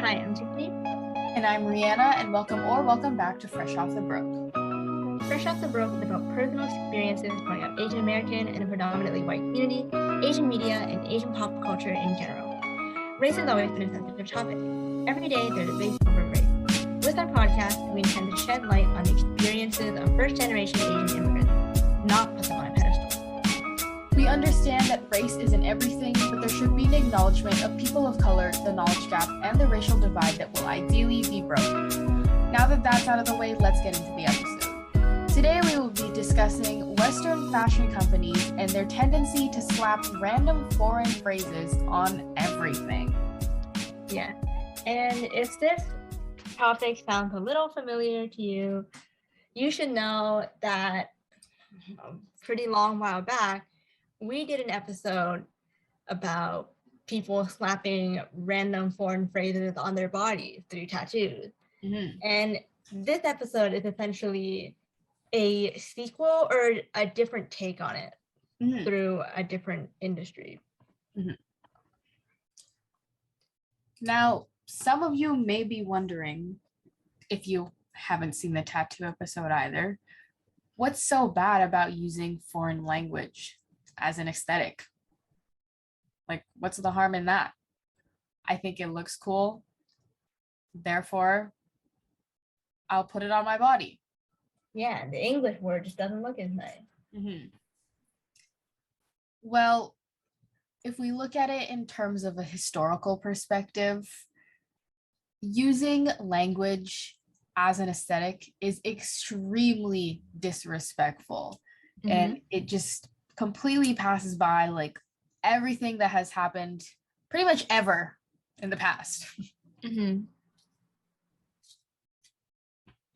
Hi, I'm Tiffany. And I'm Rihanna, and welcome back to Fresh Off the Broke. Fresh Off the Broke is about personal experiences growing up Asian American in a predominantly white community, Asian media, and Asian pop culture in general. Race has always been a sensitive topic. Every day there's a debate over race. With our podcast, we intend to shed light on the experiences of first-generation Asian immigrants, not put them on a pedestal. We understand that race isn't everything, but there should be an acknowledgement of people of color, the knowledge gap, and the racial divide that will ideally be broken. Now that that's out of the way, let's get into the episode. Today we will be discussing Western fashion companies and their tendency to slap random foreign phrases on everything. Yeah, and if this topic sounds a little familiar to you, you should know that a pretty long while back, we did an episode about people slapping random foreign phrases on their bodies through tattoos. Mm-hmm. And this episode is essentially a sequel or a different take on it through a different industry. Mm-hmm. Now, some of you may be wondering, if you haven't seen the tattoo episode either, what's so bad about using foreign language as an aesthetic? Like, what's the harm in that? I think it looks cool. Therefore, I'll put it on my body. Yeah, the English word just doesn't look as nice. Mm-hmm. Well, if we look at it in terms of a historical perspective, using language as an aesthetic is extremely disrespectful. Mm-hmm. And it just completely passes by like everything that has happened pretty much ever in the past. Mm-hmm.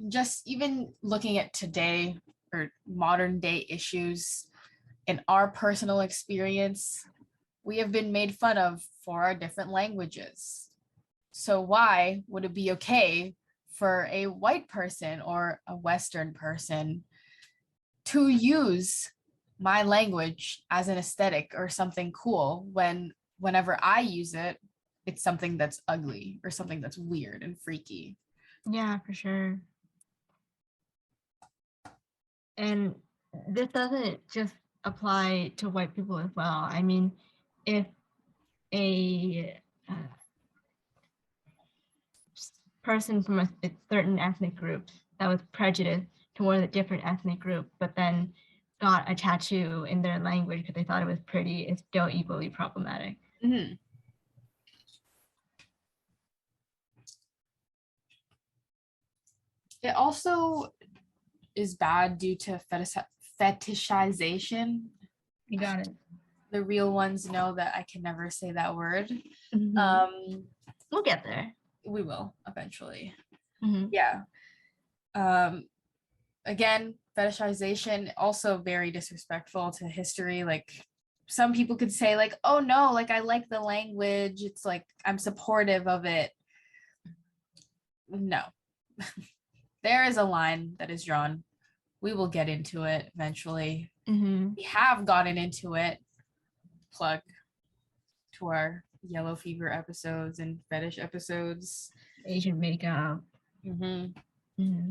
Just even looking at today or modern day issues, in our personal experience, we have been made fun of for our different languages. So why would it be okay for a white person or a Western person to use my language as an aesthetic or something cool whenever I use it, it's something that's ugly or something that's weird and freaky? Yeah, for sure. And this doesn't just apply to white people as well. I mean, if a person from a certain ethnic group that was prejudiced toward a different ethnic group, but then got a tattoo in their language because they thought it was pretty, it's still equally problematic. Mm-hmm. It also is bad due to fetishization. You got it. The real ones know that I can never say that word. Mm-hmm. We'll get there. We will eventually. Mm-hmm. Yeah. Again, fetishization also very disrespectful to history. Like, some people could say like, oh no, like I like the language, it's like I'm supportive of it. No. There is a line that is drawn. We will get into it eventually. Mm-hmm. We have gotten into it. Plug to our yellow fever episodes and fetish episodes. Asian makeup. Mm-hmm. Mm-hmm.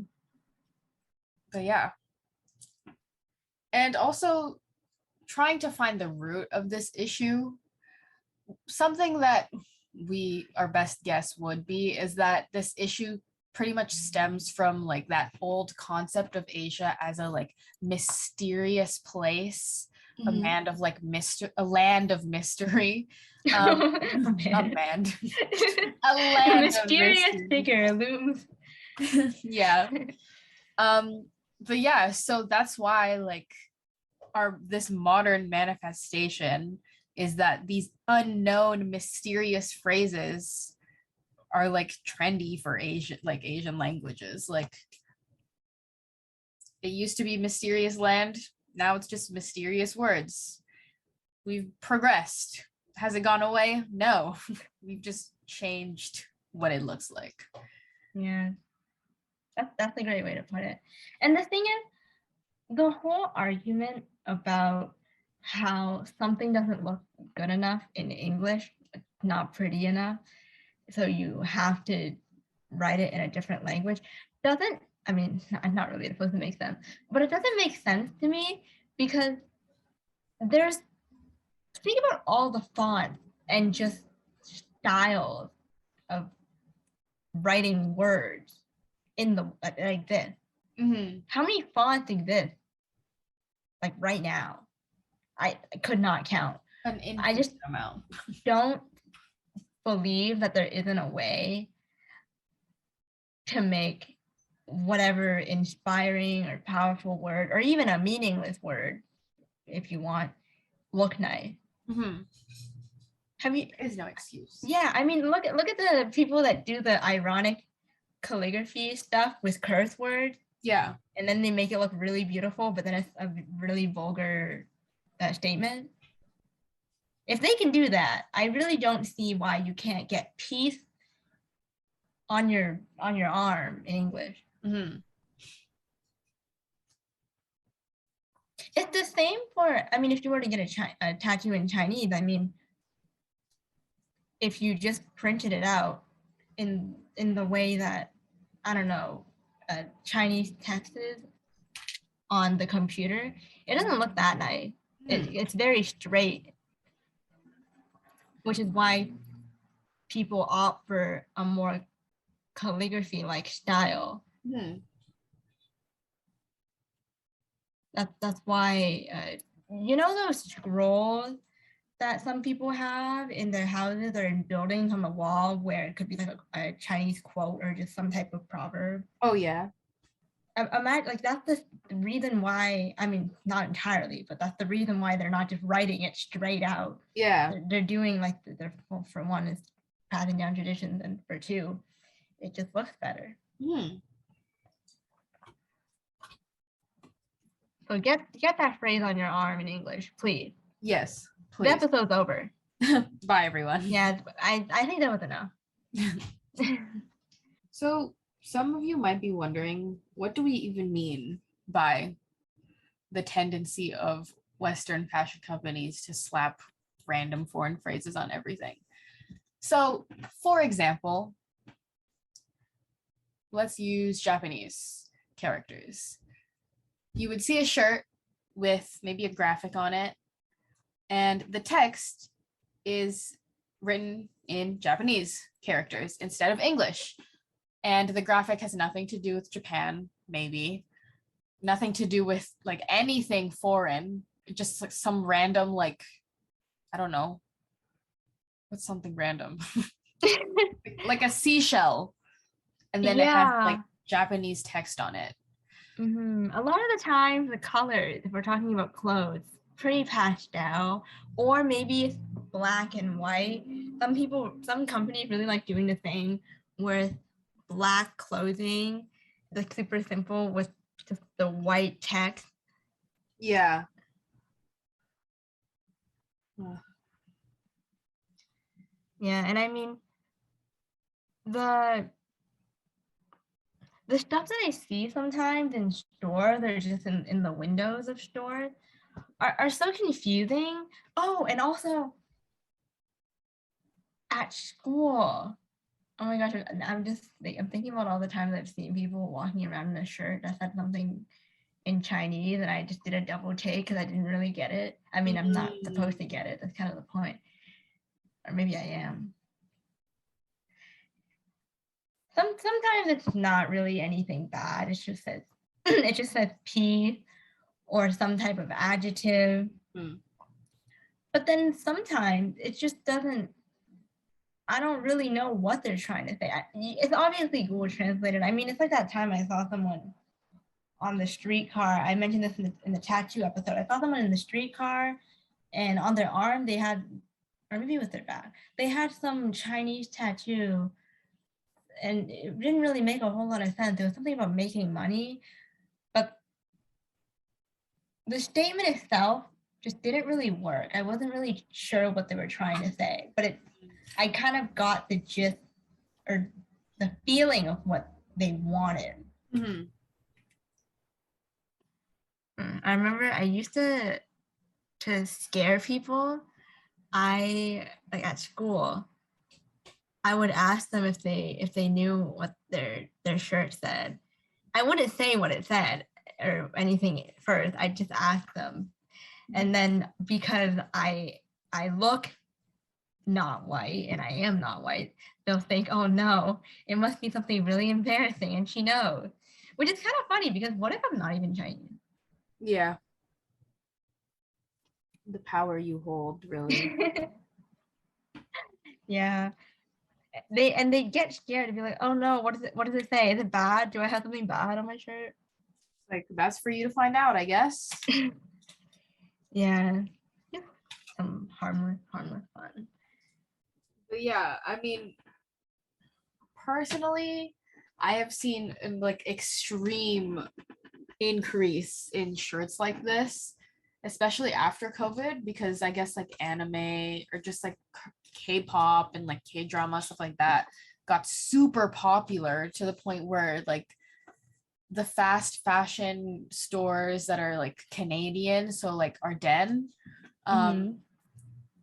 But yeah. And also trying to find the root of this issue. Something that our best guess would be is that this issue pretty much stems from like that old concept of Asia as a like mysterious place, mm-hmm. a land of mystery. A mysterious figure looms. Yeah. But yeah, so that's why like this modern manifestation is that these unknown mysterious phrases are like trendy for Asian languages. Like, it used to be mysterious land, now it's just mysterious words. We've progressed. Has it gone away? No. We've just changed what it looks like. Yeah. That's a great way to put it. And the thing is, the whole argument about how something doesn't look good enough in English, not pretty enough, so you have to write it in a different language. Doesn't, I mean, not really supposed to make sense, but it doesn't make sense to me because there's, think about all the fonts and just styles of writing words in the like this. How many fonts exist like right now? I could not count. An I just infinite amount. don't believe that there isn't a way to make whatever inspiring or powerful word, or even a meaningless word, if you want, look nice. Have you? There is no excuse. Yeah, I mean, look at the people that do the ironic calligraphy stuff with curse words. Yeah. And then they make it look really beautiful, but then it's a really vulgar statement. If they can do that, I really don't see why you can't get peace on your arm in English. It's the same for, I mean, if you were to get a tattoo in Chinese, I mean, if you just printed it out in the way that, I don't know, Chinese text is on the computer, it doesn't look that nice. It's very straight, which is why people opt for a more calligraphy-like style. That's why, you know, those scrolls that some people have in their houses or in buildings on the wall where it could be like a Chinese quote or just some type of proverb. Oh yeah. Imagine, like, that's the reason why, I mean, not entirely, but that's the reason why they're not just writing it straight out. Yeah. They're doing like, well, for one, is passing down traditions, and for two, it just looks better. So get that phrase on your arm in English, please. Yes, please. The episode's over. Bye, everyone. Yeah, I think that was enough. So some of you might be wondering, what do we even mean by the tendency of Western fashion companies to slap random foreign phrases on everything? So, for example, let's use Japanese characters. You would see a shirt with maybe a graphic on it, and the text is written in Japanese characters instead of English. And the graphic has nothing to do with Japan, maybe. Nothing to do with like anything foreign. Just like some random, like, I don't know. What's something random? like a seashell. And then it has like Japanese text on it. A lot of the time, the colors, if we're talking about clothes, pretty pastel, or maybe it's black and white. Some companies really like doing the thing with black clothing, like super simple with just the white text. Yeah. Yeah, and I mean, the stuff that I see sometimes in stores, they're just in the windows of stores, are so confusing. Oh, and also at school. Oh my gosh, I'm thinking about all the times I've seen people walking around in a shirt that said something in Chinese, and I just did a double take because I didn't really get it. I mean, I'm not supposed to get it. That's kind of the point. Or maybe I am. Sometimes it's not really anything bad. It just says P or some type of adjective. But then sometimes it just doesn't, I don't really know what they're trying to say. It's obviously Google translated. I mean, it's like that time I saw someone on the streetcar. I mentioned this in the tattoo episode. I saw someone in the streetcar, and on their arm they had, or maybe it was their back, they had some Chinese tattoo, and it didn't really make a whole lot of sense. It was something about making money, but the statement itself just didn't really work. I wasn't really sure what they were trying to say, but I kind of got the gist or the feeling of what they wanted. I remember I used to scare people. Like at school, I would ask them if they knew what their shirt said. I wouldn't say what it said or anything first. I'd just ask them. And then because I look not white and I am not white, they'll think, oh no, it must be something really embarrassing, and she knows. Which is kind of funny because what if I'm not even Chinese? Yeah. The power you hold, really. Yeah. They get scared to be like, oh no, what does it say? Is it bad? Do I have something bad on my shirt? Like, that's for you to find out, I guess. Yeah. Some harmless fun. But yeah, I mean, personally, I have seen like extreme increase in shirts like this, especially after COVID, because I guess like anime or just like K-pop and like K-drama, stuff like that, got super popular to the point where like the fast fashion stores that are like Canadian, so like Ardennes,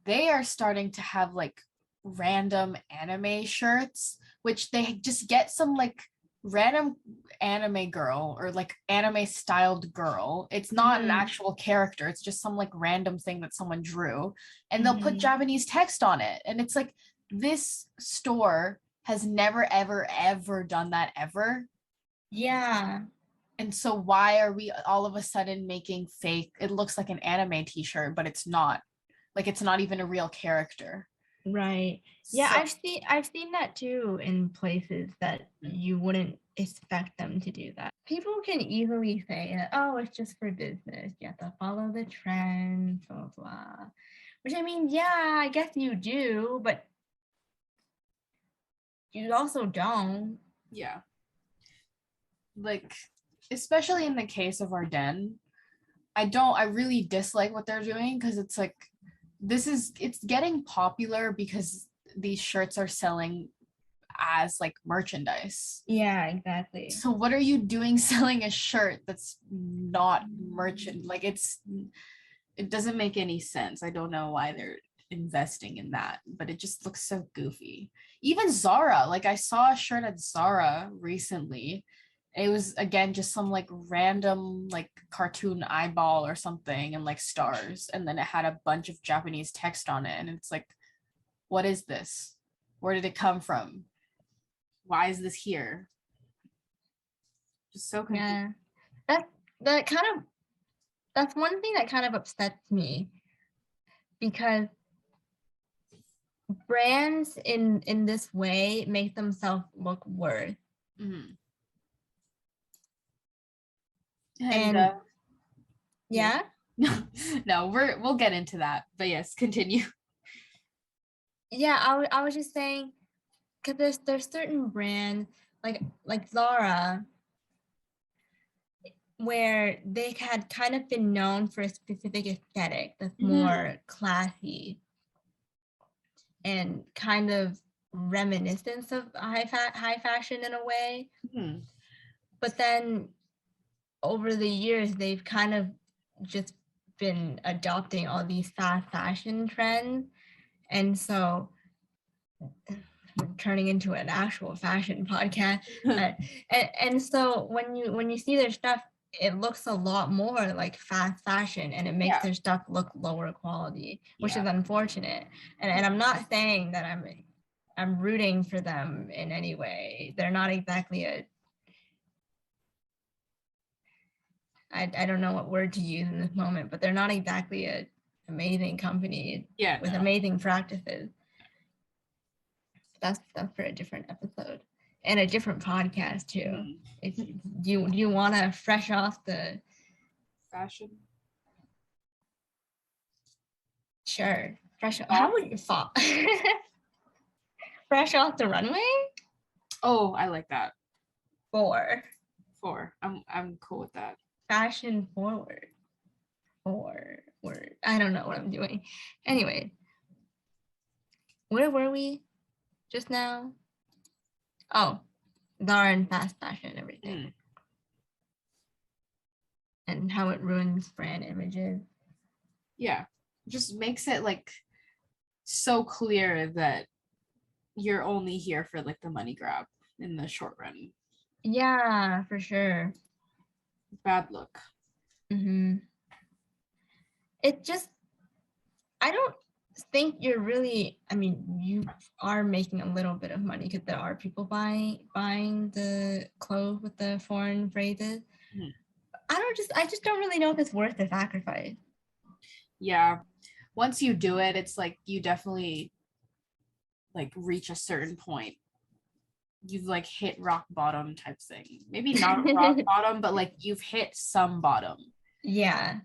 they are starting to have like random anime shirts, which they just get some like random anime girl or like anime styled girl. It's not an actual character, it's just some like random thing that someone drew, and they'll put Japanese text on it. And it's like, this store has never ever done that ever. Yeah. And so why are we all of a sudden making fake, it looks like an anime t-shirt, but it's not. Like, it's not even a real character. Right. Yeah, So, I've seen that too in places that you wouldn't expect them to do that. People can easily say, oh, it's just for business. You have to follow the trend, blah, blah. Which, I mean, yeah, I guess you do, but you also don't. yeah. Like, especially in the case of Ardennes, I really dislike what they're doing, because it's like, it's getting popular because these shirts are selling as like merchandise. Yeah, exactly. So what are you doing selling a shirt that's not merchant? Like, it doesn't make any sense. I don't know why they're investing in that, but it just looks so goofy. Even Zara, like I saw a shirt at Zara recently. It was again just some like random like cartoon eyeball or something and like stars, and then it had a bunch of Japanese text on it, and it's like, what is this? Where did it come from? Why is this here? Just so confusing. Yeah. That's one thing that kind of upsets me, because brands in this way make themselves look worse. Mm-hmm. And yeah. No, we'll get into that, but yes, continue. Yeah, I was just saying, because there's certain brands like Zara, where they had kind of been known for a specific aesthetic that's more classy and kind of reminiscent of high fashion in a way. But then over the years, they've kind of just been adopting all these fast fashion trends. And so turning into an actual fashion podcast. And so when you see their stuff, it looks a lot more like fast fashion, and it makes their stuff look lower quality, which is unfortunate. And I'm not saying that I'm rooting for them in any way. They're not exactly I don't know what word to use in this moment, but they're not exactly an amazing company with amazing practices. That's for a different episode and a different podcast too. If you want to fresh off the fashion, sure, fresh. How would you fall? Fresh off the runway. Oh, I like that. Four. I'm cool with that. Fashion forward. Word. I don't know what I'm doing. Anyway, where were we just now? Oh, Zara and fast fashion, everything. And how it ruins brand images. Yeah, just makes it like so clear that you're only here for like the money grab in the short run. Yeah, for sure. Bad look. Mm-hmm. It just, I don't think you're really, I mean, you are making a little bit of money because there are people buying the clothes with the foreign phrases. Mhm. I just don't really know if it's worth the sacrifice. Yeah. Once you do it, it's like you definitely like reach a certain point. You've like hit rock bottom type thing. Maybe not rock bottom, but like you've hit some bottom. Yeah.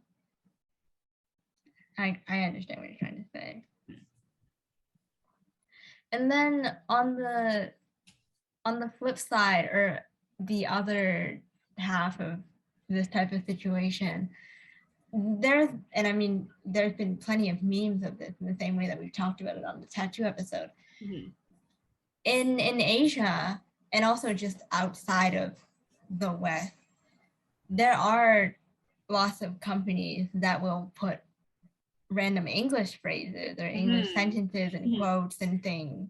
I understand what you're trying to say. And then on the flip side, or the other half of this type of situation, there's been plenty of memes of this in the same way that we've talked about it on the tattoo episode. Mm-hmm. In Asia, and also just outside of the West, there are lots of companies that will put random English phrases or English sentences and quotes and things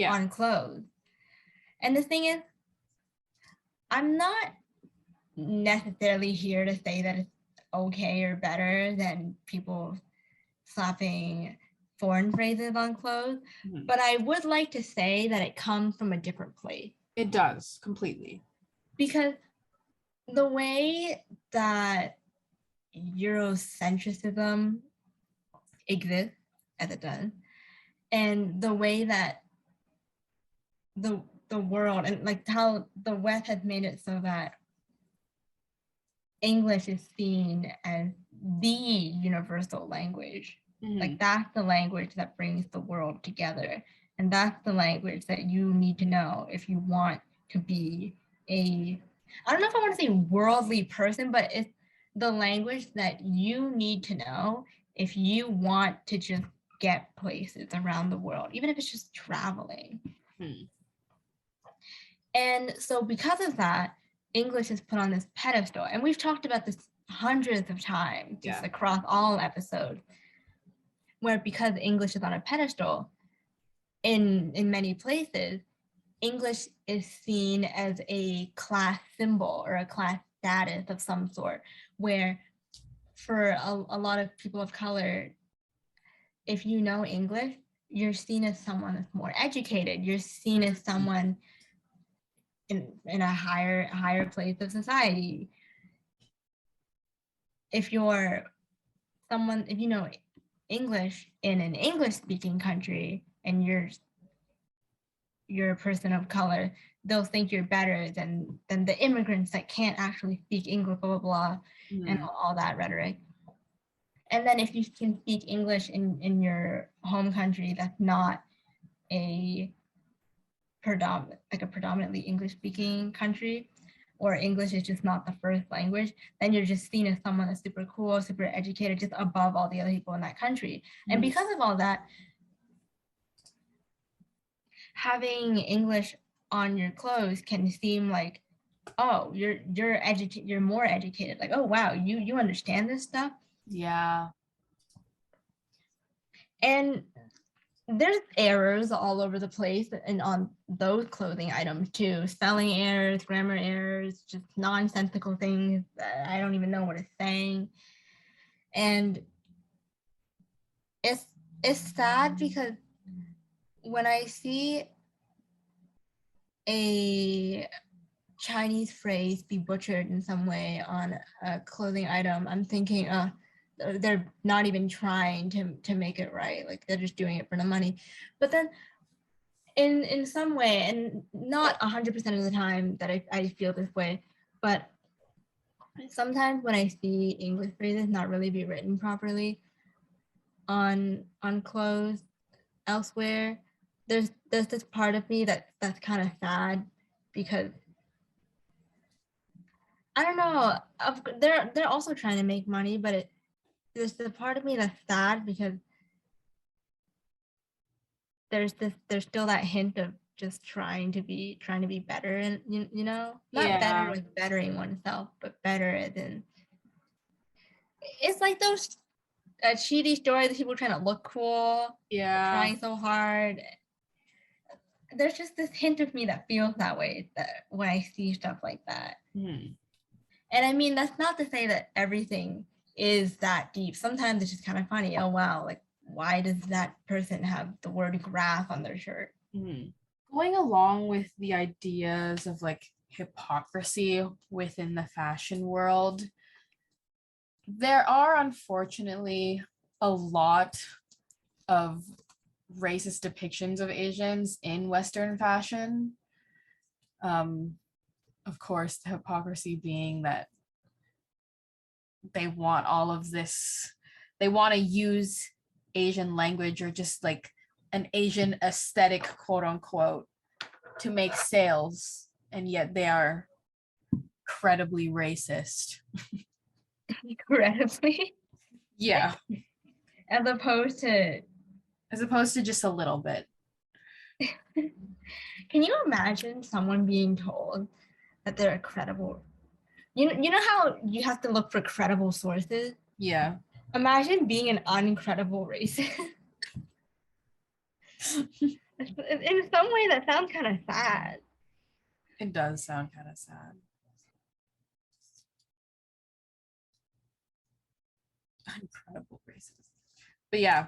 on clothes. And the thing is, I'm not necessarily here to say that it's okay or better than people slapping foreign phrases on clothes, but I would like to say that it comes from a different place. It does, completely. Because the way that Eurocentrism exists as it does, and the way that the world, and like how the West has made it so that English is seen as the universal language. Like that's the language that brings the world together. And that's the language that you need to know if you want to be I don't know if I want to say worldly person, but it's the language that you need to know if you want to just get places around the world, even if it's just traveling. And so because of that, English is put on this pedestal. And we've talked about this hundreds of times, just across all episodes, where because English is on a pedestal, in many places, English is seen as a class symbol or a class status of some sort, where for a lot of people of color, if you know English, you're seen as someone that's more educated. You're seen as someone in a higher place of society. If you know English in an English speaking country and you're a person of color, they'll think you're better than the immigrants that can't actually speak English, blah blah blah, and all that rhetoric. And then if you can speak English in your home country that's not a predominantly English speaking country, or English is just not the first language, then you're just seen as someone that's super cool, super educated, just above all the other people in that country. And because of all that, having English on your clothes can seem like, oh, you're more educated. Like, oh wow, you understand this stuff. Yeah. And there's errors all over the place and on those clothing items too. Spelling errors, grammar errors, just nonsensical things that I don't even know what it's saying. And it's sad because when I see a Chinese phrase be butchered in some way on a clothing item, I'm thinking, they're not even trying to make it right. Like they're just doing it for the money. But then in some way, and not 100% of the time that I feel this way, but sometimes when I see English phrases not really be written properly on clothes elsewhere, there's this part of me that's kind of sad, because I don't know, they're also trying to make money, but there's the part of me that's sad because there's still that hint of just trying to be better, and you know, not better with bettering oneself, but better as in, it's like those cheaty stories of people trying to look cool, trying so hard. there's just this hint of me that feels that way that when I see stuff like that. Mm-hmm. And I mean, that's not to say that everything is that deep. Sometimes it's just kind of funny. Oh, wow. Like, why does that person have the word graph on their shirt? Mm-hmm. Going along with the ideas of like hypocrisy within the fashion world, there are unfortunately a lot of racist depictions of Asians in Western fashion. Of course, the hypocrisy being that they want all of this, they want to use Asian language or just like an Asian aesthetic, quote unquote, to make sales, and yet they are incredibly racist. Incredibly. Yeah. As opposed to Just a little bit. can you imagine someone being told that they're a credible? You know how you have to look for credible sources? Yeah. Imagine being an uncredible racist. In some way, that sounds kind of sad. It does sound kind of sad. Incredible racist. But yeah,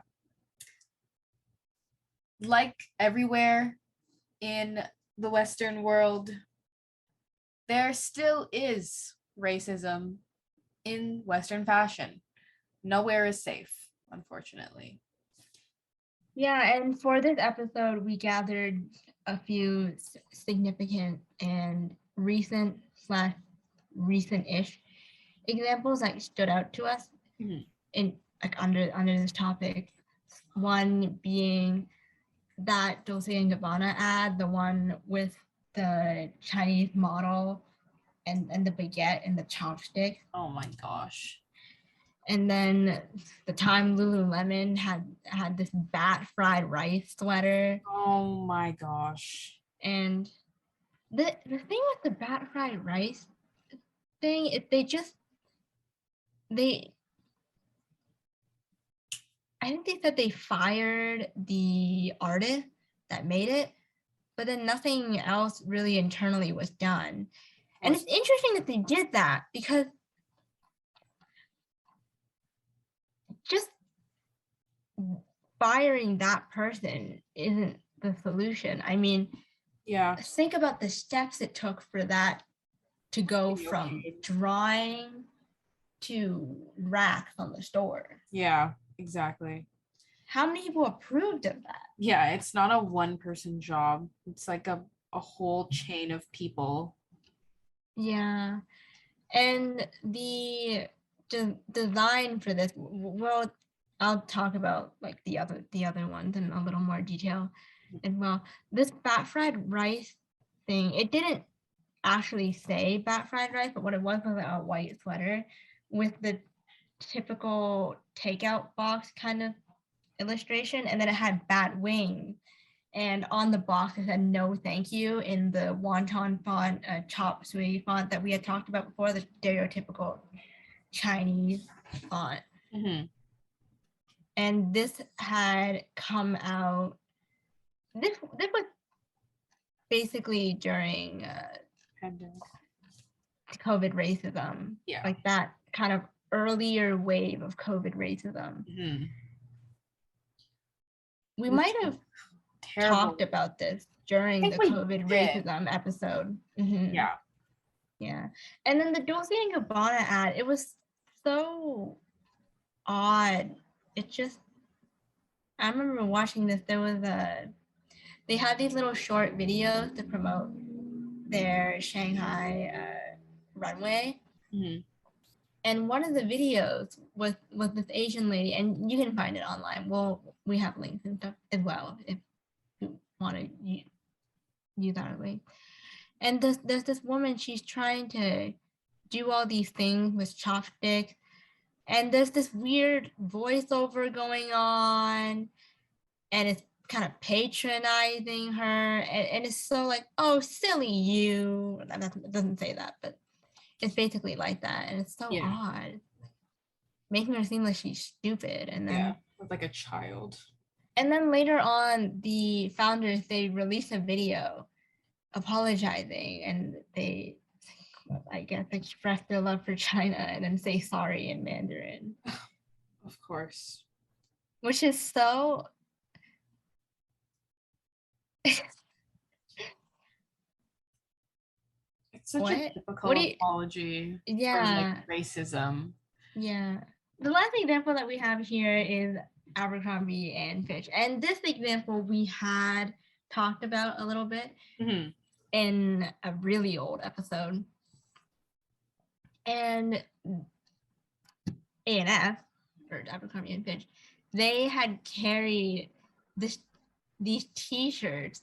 like everywhere in the Western world, there still is racism in Western fashion. Nowhere is safe, unfortunately. Yeah, and for this episode, we gathered a few significant and recent-ish examples that stood out to us in like under this topic. One being that Dolce and Gabbana ad, the one with the Chinese model and the baguette and the chopstick. Oh my gosh. And then the time Lululemon had this bat fried rice sweater. Oh my gosh. And the thing with the bat fried rice thing is I think they said they fired the artist that made it, but then nothing else really internally was done. And it's interesting that they did that because just firing that person isn't the solution. I mean, yeah, think about the steps it took for that to go from drawing to racks on the store. Yeah, exactly. How many people approved of that? Yeah, it's not a one-person job. It's like a whole chain of people. Yeah. And the design for this, well, I'll talk about like the other ones in a little more detail as well. This bat fried rice thing, it didn't actually say bat fried rice, but what it was a white sweater with the typical takeout box kind of illustration, and then it had bat wings. And on the box it said no thank you in the wonton font, chop suey font that we had talked about before, the stereotypical Chinese font. Mm-hmm. And this had come out, this was basically during COVID racism. Yeah. Like that kind of earlier wave of COVID racism. Mm-hmm. We might have talked about this during the COVID racism episode. Mm-hmm. Yeah. Yeah. And then the Dolce & Gabbana ad, it was so odd. It just, I remember watching this, they had these little short videos to promote their Shanghai runway. Mm-hmm. And one of the videos was this Asian lady, and you can find it online. We have links and stuff as well if you want to use our link. And there's this woman, she's trying to do all these things with chopsticks, and there's this weird voiceover going on, and it's kind of patronizing her, and it's so like, oh, silly you. It doesn't say that, but it's basically like that, and it's so odd, making her seem like she's stupid. And then like a child. And then later on, the founders, they released a video apologizing, and they, I guess, express their love for China and then say sorry in Mandarin. Of course. Which is so... It's such a typical apology for like racism. Yeah. The last example that we have here is Abercrombie and Fitch. And this example we had talked about a little bit in a really old episode. And A&F, or Abercrombie and Fitch, they had carried these t-shirts,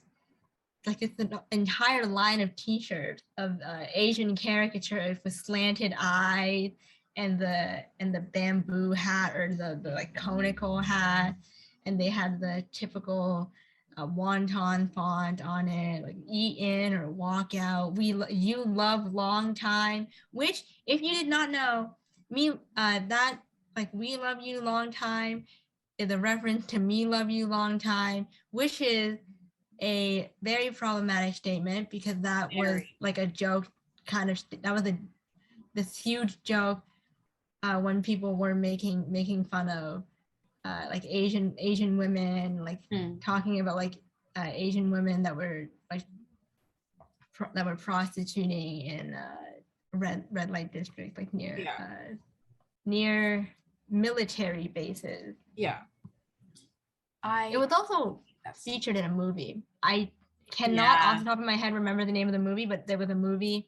like it's an entire line of t-shirts of Asian caricatures with slanted eyes and the bamboo hat, or the like conical hat, and they had the typical wonton font on it, like eat in or walk out. You love long time, which if you did not know, that like we love you long time is a reference to me love you long time, which is a very problematic statement, because that was like a joke kind of, that was this huge joke when people were making fun of like Asian women, like talking about like Asian women that were like that were prostituting in red light district, like near military bases. Yeah. It was also featured in a movie. I cannot off the top of my head remember the name of the movie, but there was a movie.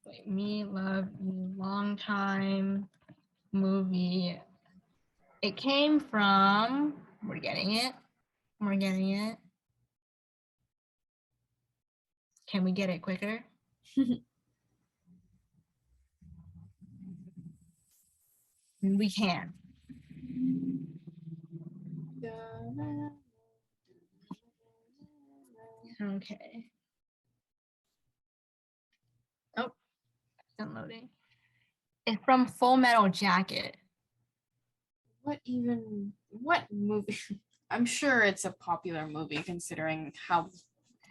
Wait, Me Love You Long Time movie. It came from, we're getting it. Can we get it quicker? We can. Okay. Oh, downloading. It's from Full Metal Jacket. What movie? I'm sure it's a popular movie considering how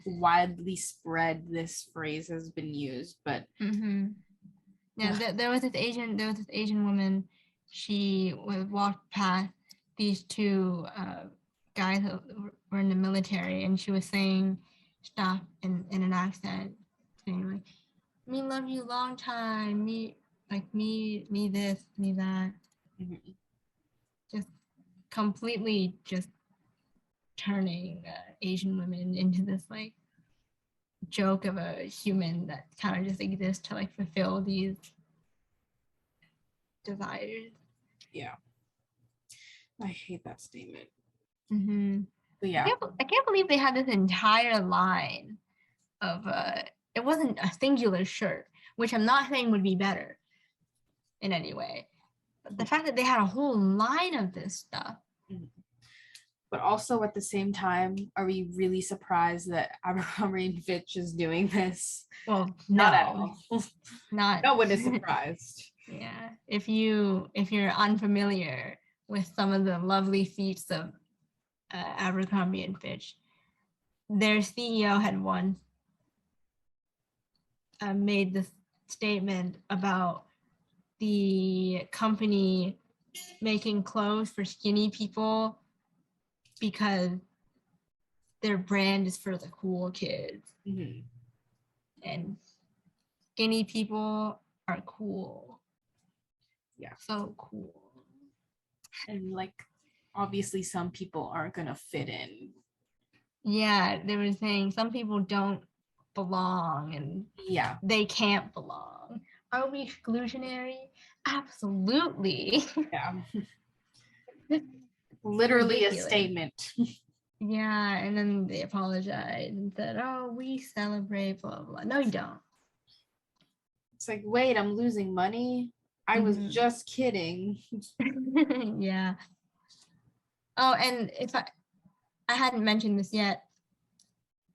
widely spread this phrase has been used, but yeah, there was this Asian woman. She walked past these two guys who were in the military, and she was saying stuff in an accent, saying like, "Me love you long time, me this, me that." Just completely just turning Asian women into this like joke of a human that kind of just exists to like fulfill these desires. Yeah, I hate that statement. But yeah, I can't believe they had this entire line of it wasn't a singular shirt, which I'm not saying would be better in any way, but the fact that they had a whole line of this stuff. But also at the same time, are we really surprised that Abercrombie and Fitch is doing this? Well, not at all. No one is surprised. Yeah, if you're unfamiliar with some of the lovely feats of Abercrombie and Fitch, their CEO had once made this statement about the company making clothes for skinny people because their brand is for the cool kids. And skinny people are cool. Yeah. So cool. And like, obviously some people aren't gonna fit in. Yeah, they were saying some people don't belong, and they can't belong. Are we exclusionary? Absolutely. Yeah. Literally ridiculous. A statement. Yeah, and then they apologized and said, "Oh, we celebrate blah blah." No, you don't. It's like, wait, I'm losing money. I was just kidding. Yeah. Oh, and if I hadn't mentioned this yet,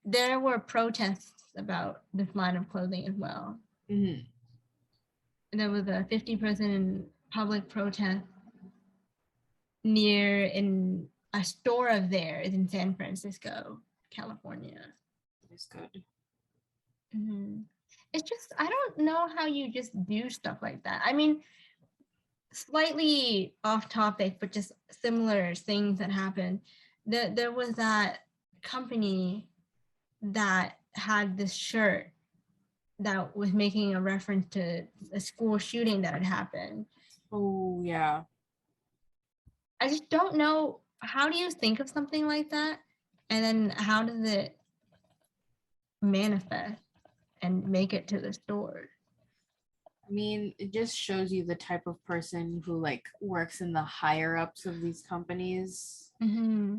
there were protests about this line of clothing as well. There was a 50-person public protest near in a store of theirs in San Francisco, California. It's good. Mm-hmm. It's just, I don't know how you just do stuff like that. I mean, slightly off topic, but just similar things that happened. There was that company that had this shirt that was making a reference to a school shooting that had happened. Oh, yeah. I just don't know, how do you think of something like that? And then how does it manifest and make it to the store? I mean, it just shows you the type of person who like works in the higher ups of these companies. Mm-hmm.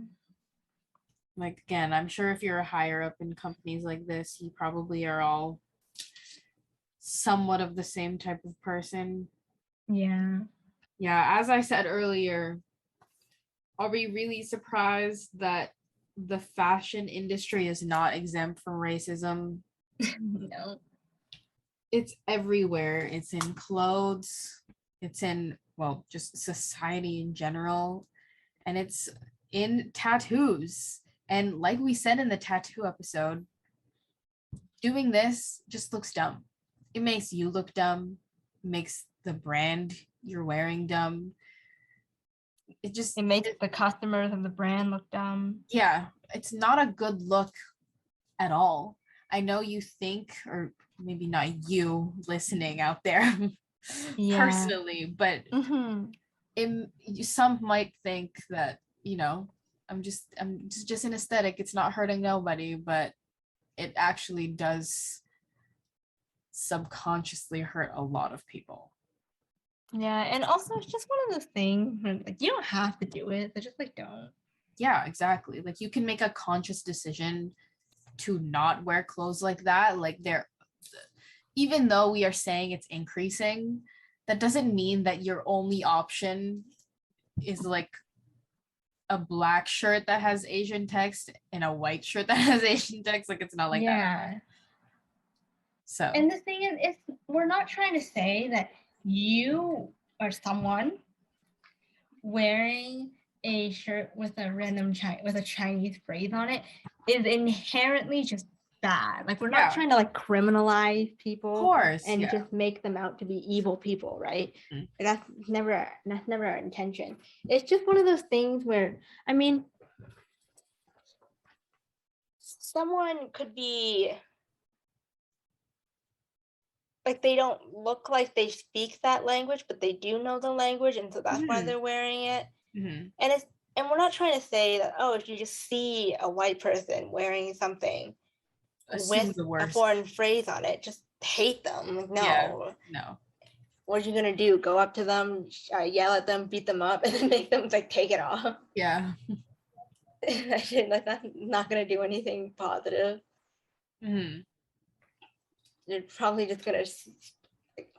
Like, again, I'm sure if you're a higher up in companies like this, you probably are all somewhat of the same type of person. Yeah. Yeah, as I said earlier, are we really surprised that the fashion industry is not exempt from racism? No. It's everywhere. It's in clothes, it's in, well, just society in general, and it's in tattoos. And like we said in the tattoo episode, doing this just looks dumb. It makes you look dumb, makes the brand you're wearing dumb. It makes the customers of the brand look dumb. Yeah, it's not a good look at all. I know you think, or maybe not you listening out there personally, but Mm-hmm. some might think that, I'm just an aesthetic. It's not hurting nobody, but it actually does subconsciously hurt a lot of people. Yeah, and also it's just one of those things where, like, you don't have to do it, but just like don't. Yeah, exactly. Like you can make a conscious decision to not wear clothes like that. Like even though we are saying it's increasing, that doesn't mean that your only option is like a black shirt that has Asian text and a white shirt that has Asian text. Like it's not like that. Yeah. So, And the thing is, we're not trying to say that you or someone wearing a shirt with a random with a Chinese phrase on it is inherently just bad. Like, we're not trying to like criminalize people, of course, and just make them out to be evil people, right? Mhm. That's never our intention. It's just one of those things where, I mean, someone could be like, they don't look like they speak that language, but they do know the language, and so that's why they're wearing it. Mhm. And we're not trying to say that, oh, if you just see a white person wearing something Assume with the a worst. foreign phrase on it, just hate them. Like, no. Yeah, no. What are you gonna do? Go up to them, yell at them, beat them up, and then make them like take it off? Yeah. That's not gonna do anything positive. Mm-hmm. You're probably just gonna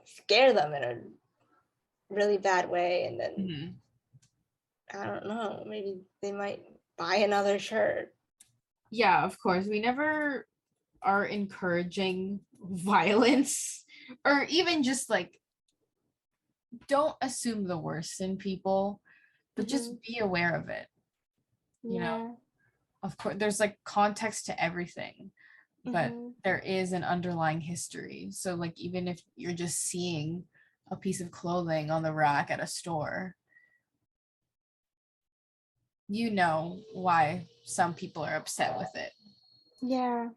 scare them in a really bad way, and then I don't know, maybe they might buy another shirt. Yeah, of course. We never are encouraging violence, or even just like, don't assume the worst in people, but just be aware of it. You know, of course, there's like context to everything, but there is an underlying history. So like, even if you're just seeing a piece of clothing on the rack at a store, you know why some people are upset with it. Yeah.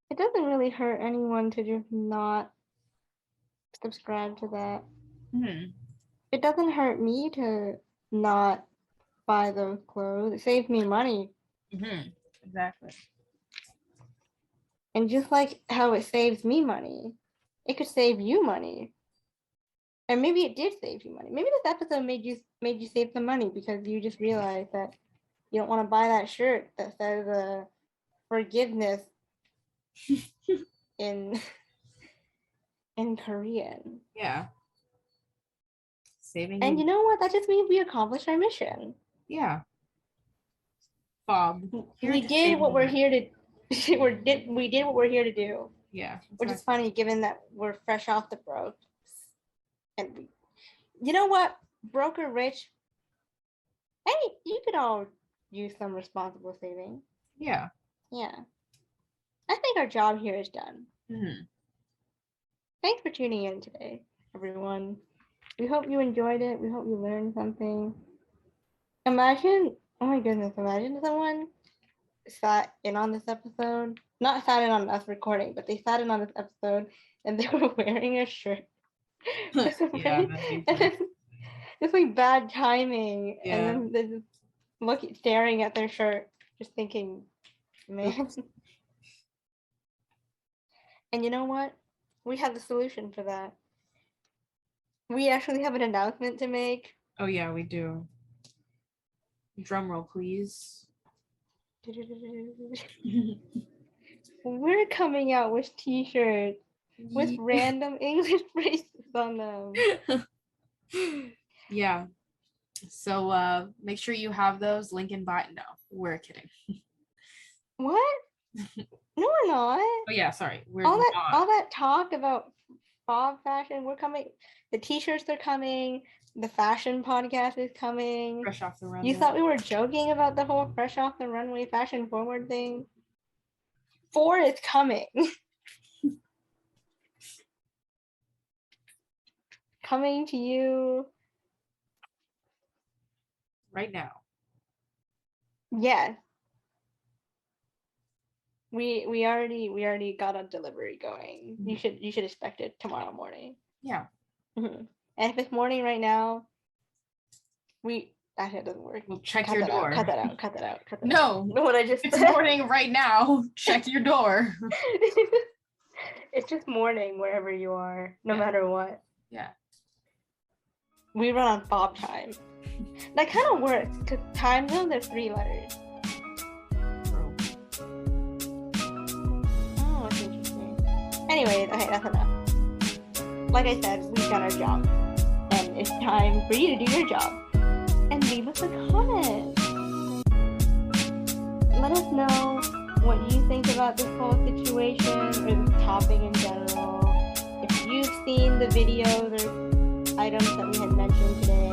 It doesn't really hurt anyone to just not subscribe to that. It doesn't hurt me to not buy those clothes. It saves me money. Exactly. And just like how it saves me money, it could save you money. And maybe it did save you money. Maybe this episode made you save some money because you just realized that you don't want to buy that shirt that says forgiveness in Korean. Yeah. Saving. And you know what? That just means we accomplished our mission. Yeah. Bob. We did what we're here to we did what we're here to do. Yeah. Which is funny given that we're fresh off the broke. And you know what? Broke or rich, Hey, you could all use some responsible saving. Yeah. Yeah. I think our job here is done. Mm-hmm. Thanks for tuning in today, everyone. We hope you enjoyed it. We hope you learned something. Imagine, oh my goodness, imagine someone sat in on this episode. Not sat in on us recording, but they sat in on this episode and they were wearing a shirt. With a Yeah, red- that'd be and funny. then it's like bad timing. Yeah. And then they're just staring at their shirt, just thinking, man. And you know what? We have the solution for that. We actually have an announcement to make. Oh yeah, we do. Drum roll, please. We're coming out with t-shirts with random English phrases on them. Yeah. So make sure you have those. Link in bio. No, we're kidding. What? No, we're not. Oh yeah, sorry. We're all not. that talk about Bob fashion, we're coming. The t-shirts are coming. The fashion podcast is coming. Fresh off the runway. You thought we were joking about the whole fresh off the runway fashion forward thing? 4 is coming. Coming to you right now. Yes. We already got a delivery going. Mm-hmm. You should expect it tomorrow morning. Yeah. Mm-hmm. And if it's morning right now, that doesn't work. Well, check your door. Cut that out. No. What I just It's said. morning right now. Check your door. It's just morning wherever you are, no matter what. Yeah. We run on Bob time. That kind of works because time zones are 3 letters. Oh, that's interesting. Anyways, okay, that's enough. Like I said, we've done our job. And it's time for you to do your job. And leave us a comment. Let us know what you think about this whole situation or this topic in general. If you've seen the videos or items that we had mentioned today.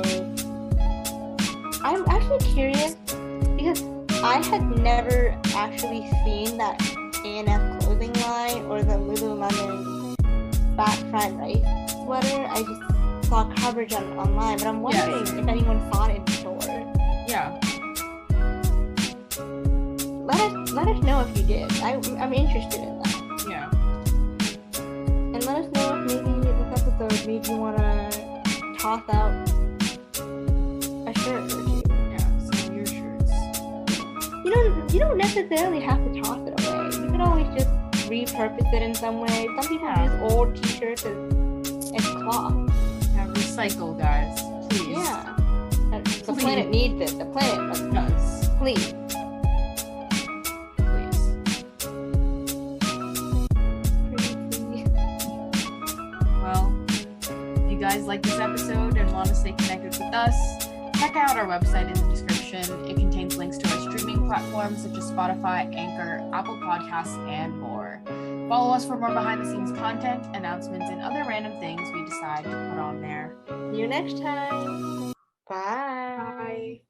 I'm actually curious because I had never actually seen that A&F clothing line or the Lululemon fat fried rice sweater. I just saw coverage online, but I'm wondering if anyone saw it in store. Yeah. Let us know if you did. I'm interested in that. Yeah. And let us know if maybe this episode made you want to toss out a shirt or two. Yeah, some of your shirts. You don't necessarily have to toss it away. You could always just repurpose it in some way. Some people use old t-shirts as cloth. Yeah, recycle, guys. Please. Yeah. The planet needs it. The planet does. Please. Guys like this episode and want to stay connected with us, check out our website in the description. It contains links to our streaming platforms such as Spotify, Anchor, Apple Podcasts, and more. Follow us for more behind the scenes content, announcements, and other random things we decide to put on there. See you next time. Bye. Bye.